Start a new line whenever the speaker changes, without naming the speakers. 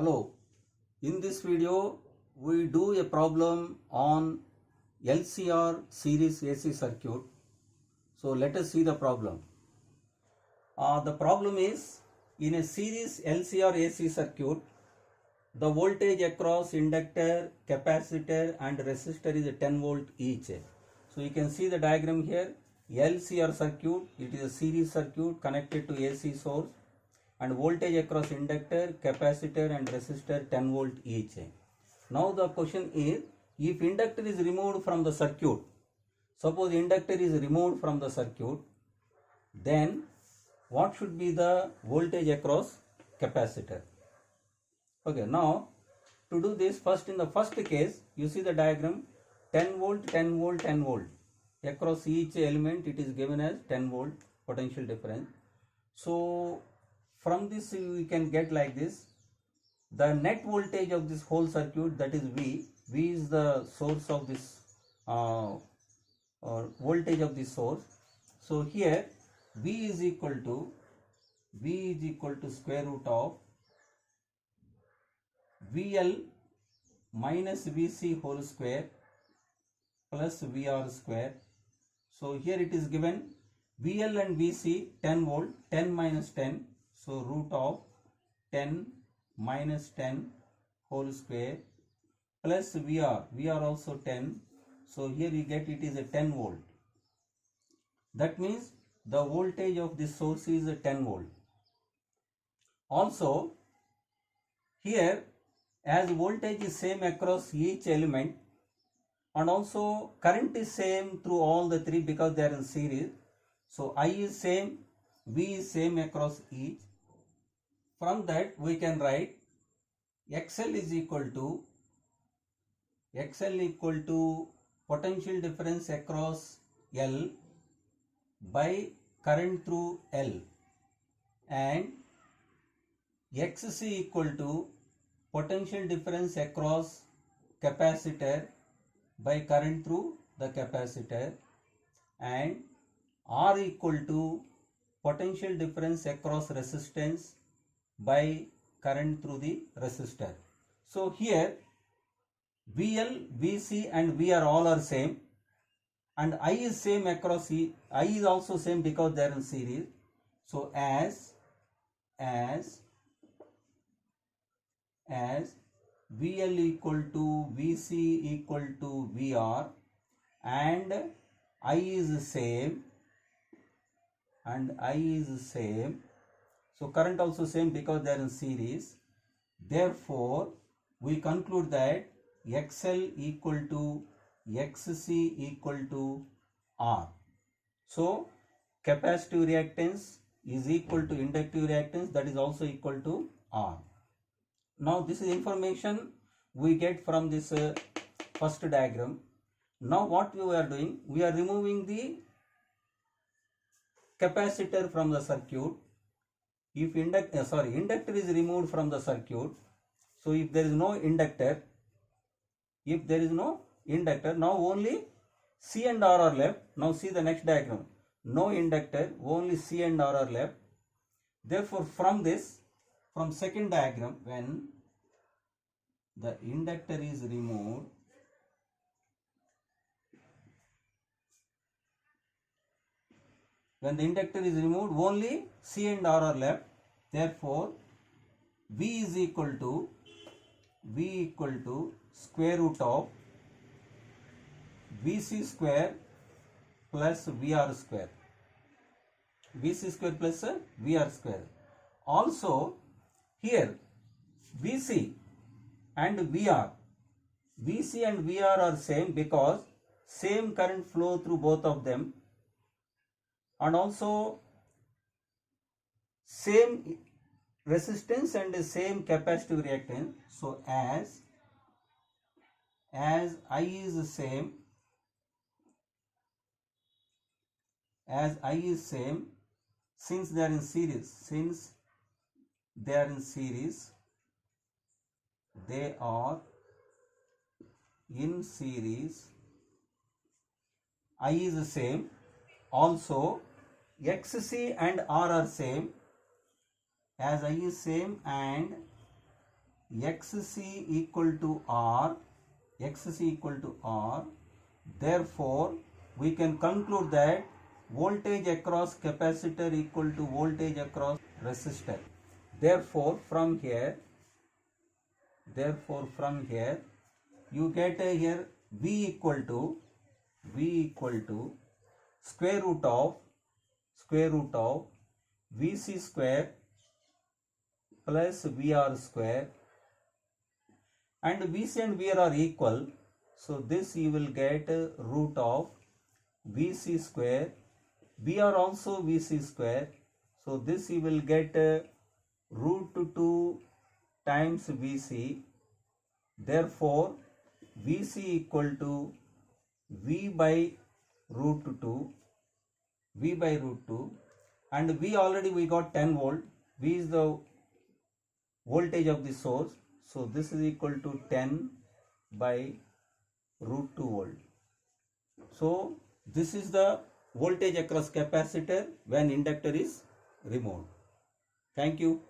Hello, in this video we do a problem on LCR series AC circuit. So let us see the problem. The problem is, in a series LCR AC circuit, the voltage across inductor, capacitor and resistor is 10 volt each. So you can see the diagram here. LCR circuit, it is a series circuit connected to AC source, and voltage across inductor, capacitor and resistor 10 volt each. Now the question is, if inductor is removed from the circuit, suppose inductor is removed from the circuit, then what should be the voltage across capacitor? Okay, now to do this, first in the first case, you see the diagram, 10 volt, 10 volt, 10 volt. Across each element it is given as 10 volt potential difference. So from this we can get like this: the net voltage of this whole circuit, that is V. V is the source of this voltage of this source. So here V is equal to square root of VL minus VC whole square plus VR square. So here it is given VL and VC 10 volt, 10 minus 10, so root of 10 minus 10 whole square plus VR also 10, so here you get it is a 10 volt. That means the voltage of this source is a 10 volt. Also here, as voltage is same across each element, and also current is same through all the three because they are in series, so I is same, V is same across each. From that we can write XL is equal to potential difference across L by current through L, and XC equal to potential difference across capacitor by current through the capacitor, and R equal to potential difference across resistance by current through the resistor. So here VL, VC and VR all are same, and I is same across I is also same because they are in series. So as VL equal to VC equal to VR, and I is same, so current also same because they are in series. Therefore we conclude that XL equal to XC equal to R. So capacitive reactance is equal to inductive reactance, that is also equal to R. Now this is information we get from this first diagram. Now what we are doing, we are removing the capacitor from the circuit. If inductor is removed from the circuit, so if there is no inductor, now only C and R are left. Now see the next diagram, no inductor, only C and R are left. Therefore from second diagram, when the inductor is removed, only C and R are left. Therefore V is equal to square root of VC square plus VR square. Also here VC and VR are same because same current flow through both of them, and also same resistance and same capacitive reactance. So as I is same, since they are in series, I is the same. Also XC and R are same, as I is same and XC equal to R, XC equal to R. Therefore, we can conclude that voltage across capacitor equal to voltage across resistor. Therefore, from here you get here V equal to square root of Vc square plus VR square, and Vc and VR are equal, so this you will get root of Vc square, VR also Vc square, so this you will get root 2 times Vc. Therefore, Vc equal to V by root 2, and V already we got 10 volt. V is the voltage of the source, so this is equal to 10 by root 2 volt. So this is the voltage across capacitor when inductor is removed. Thank you.